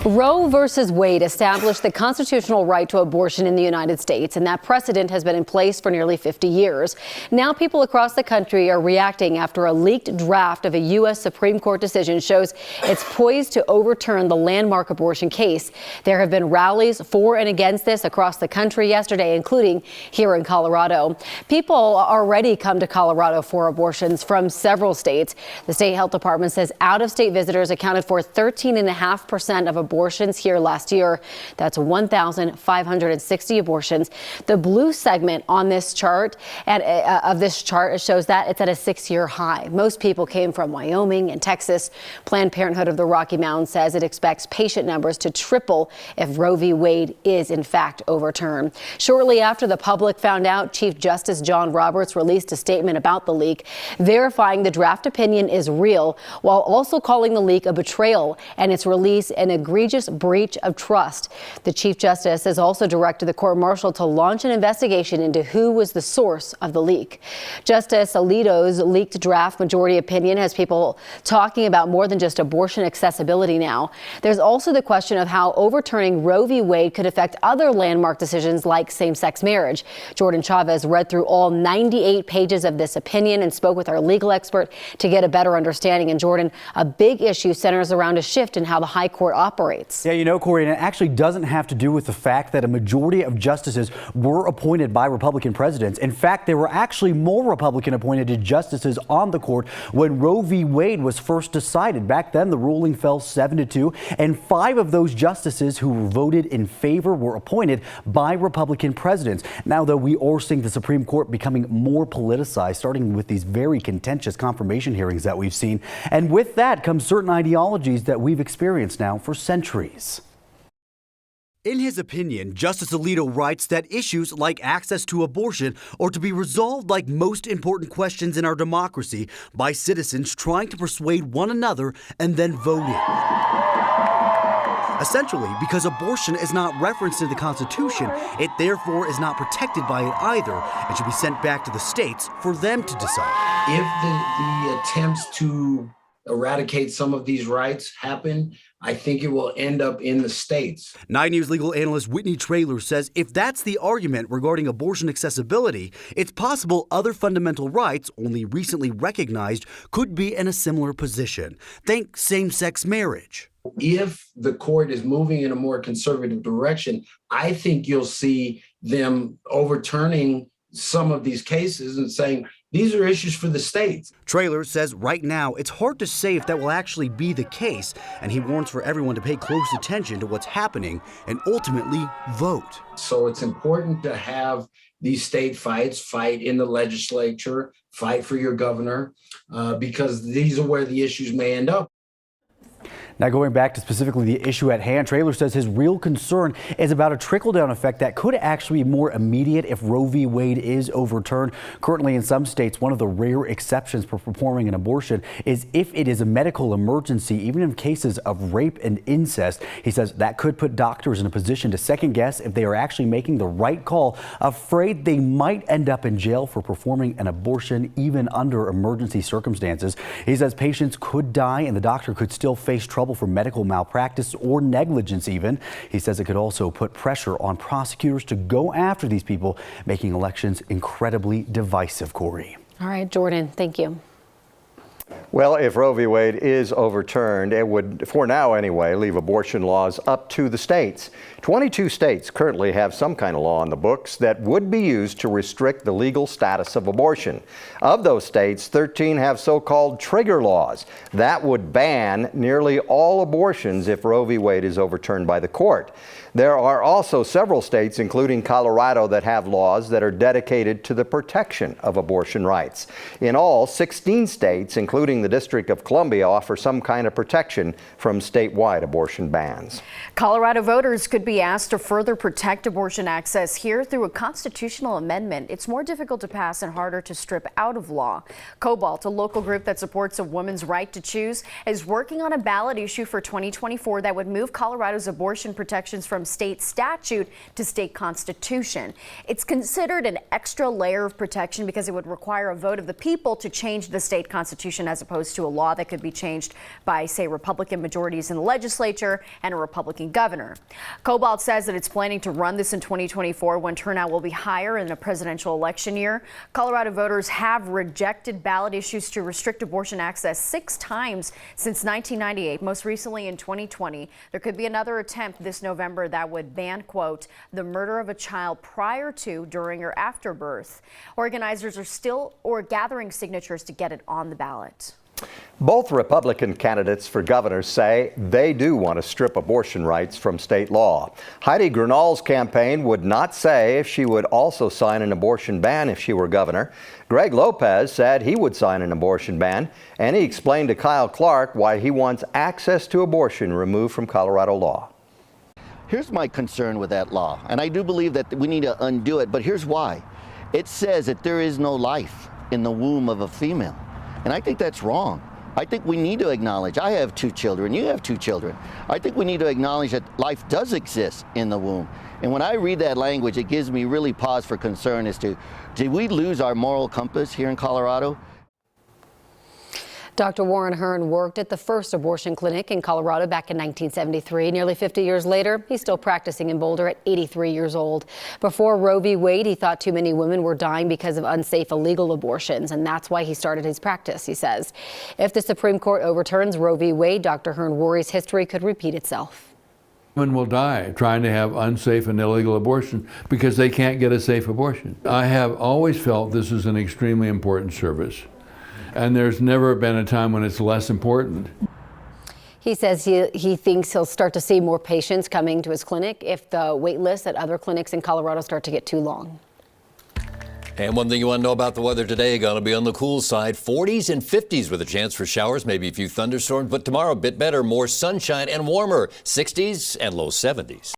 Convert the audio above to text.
Roe versus Wade established the constitutional right to abortion in the United States, and that precedent has been in place for nearly 50 years. Now people across the country are reacting after a leaked draft of a U.S. Supreme Court decision shows it's poised to overturn the landmark abortion case. There have been rallies for and against this across the country yesterday, including here in Colorado. People already come to Colorado for abortions from several states. The state health department says out-of-state visitors accounted for 13.5% of abortions here last year. That's 1,560 abortions. The blue segment on this chart shows that it's at a 6-year high. Most people came from Wyoming and Texas. Planned Parenthood of the Rocky Mountains says it expects patient numbers to triple if Roe v. Wade is in fact overturned. Shortly after the public found out, Chief Justice John Roberts released a statement about the leak, verifying the draft opinion is real, while also calling the leak a betrayal and its release an egregious breach of trust. The Chief Justice has also directed the court-martial to launch an investigation into who was the source of the leak. Justice Alito's leaked draft majority opinion has people talking about more than just abortion accessibility now. There's also the question of how overturning Roe v. Wade could affect other landmark decisions like same-sex marriage. Jordan Chavez read through all 98 pages of this opinion and spoke with our legal expert to get a better understanding. And Jordan, a big issue centers around a shift in how the high court operates. Yeah, you know, Corey, and it actually doesn't have to do with the fact that a majority of justices were appointed by Republican presidents. In fact, there were actually more Republican appointed justices on the court when Roe v. Wade was first decided. Back then, the ruling fell 7-2, and 5 of those justices who voted in favor were appointed by Republican presidents. Now, though, we are seeing the Supreme Court becoming more politicized, starting with these very contentious confirmation hearings that we've seen. And with that comes certain ideologies that we've experienced now for centuries. In his opinion, Justice Alito writes that issues like access to abortion are to be resolved like most important questions in our democracy by citizens trying to persuade one another and then voting. Essentially, because abortion is not referenced in the Constitution, it therefore is not protected by it either and should be sent back to the states for them to decide. If the attempts to eradicate some of these rights happen, I think it will end up in the states. 9 News legal analyst Whitney Traylor says if that's the argument regarding abortion accessibility, it's possible other fundamental rights, only recently recognized, could be in a similar position. Think same-sex marriage. If the court is moving in a more conservative direction, I think you'll see them overturning some of these cases and saying, these are issues for the states. Traylor says right now it's hard to say if that will actually be the case, and he warns for everyone to pay close attention to what's happening and ultimately vote. So it's important to have these state fights, fight in the legislature, fight for your governor, because these are where the issues may end up. Now, going back to specifically the issue at hand, Traylor says his real concern is about a trickle-down effect that could actually be more immediate if Roe v. Wade is overturned. Currently, in some states, one of the rare exceptions for performing an abortion is if it is a medical emergency, even in cases of rape and incest. He says that could put doctors in a position to second-guess if they are actually making the right call, afraid they might end up in jail for performing an abortion, even under emergency circumstances. He says patients could die and the doctor could still face trouble for medical malpractice or negligence even. He says it could also put pressure on prosecutors to go after these people, making elections incredibly divisive, Corey. All right, Jordan, thank you. Well, if Roe v. Wade is overturned, it would, for now anyway, leave abortion laws up to the states. 22 states currently have some kind of law on the books that would be used to restrict the legal status of abortion. Of those states, 13 have so-called trigger laws that would ban nearly all abortions if Roe v. Wade is overturned by the court. There are also several states, including Colorado, that have laws that are dedicated to the protection of abortion rights. In all, 16 states, including the District of Columbia, offer some kind of protection from statewide abortion bans. Colorado voters could be asked to further protect abortion access here through a constitutional amendment. It's more difficult to pass and harder to strip out of law. Cobalt, a local group that supports a woman's right to choose, is working on a ballot issue for 2024 that would move Colorado's abortion protections from state statute to state constitution. It's considered an extra layer of protection because it would require a vote of the people to change the state constitution abortion as opposed to a law that could be changed by, say, Republican majorities in the legislature and a Republican governor. Cobalt says that it's planning to run this in 2024 when turnout will be higher in a presidential election year. Colorado voters have rejected ballot issues to restrict abortion access 6 times since 1998, most recently in 2020. There could be another attempt this November that would ban, quote, the murder of a child prior to, during, or after birth. Organizers are still gathering signatures to get it on the ballot. Both Republican candidates for governor say they do want to strip abortion rights from state law. Heidi Grenall's campaign would not say if she would also sign an abortion ban if she were governor. Greg Lopez said he would sign an abortion ban, and he explained to Kyle Clark why he wants access to abortion removed from Colorado law. Here's my concern with that law, and I do believe that we need to undo it, but here's why. It says that there is no life in the womb of a female. And I think that's wrong. I think we need to acknowledge, I have 2 children, you have 2 children. I think we need to acknowledge that life does exist in the womb. And when I read that language, it gives me really pause for concern as to, did we lose our moral compass here in Colorado? Dr. Warren Hearn worked at the first abortion clinic in Colorado back in 1973. Nearly 50 years later, he's still practicing in Boulder at 83 years old. Before Roe v. Wade, he thought too many women were dying because of unsafe illegal abortions, and that's why he started his practice, he says. If the Supreme Court overturns Roe v. Wade, Dr. Hearn worries history could repeat itself. Women will die trying to have unsafe and illegal abortion because they can't get a safe abortion. I have always felt this is an extremely important service. And there's never been a time when it's less important. He says he thinks he'll start to see more patients coming to his clinic if the wait lists at other clinics in Colorado start to get too long. And one thing you want to know about the weather today, going to be on the cool side, 40s and 50s with a chance for showers, maybe a few thunderstorms, but tomorrow a bit better, more sunshine and warmer, 60s and low 70s.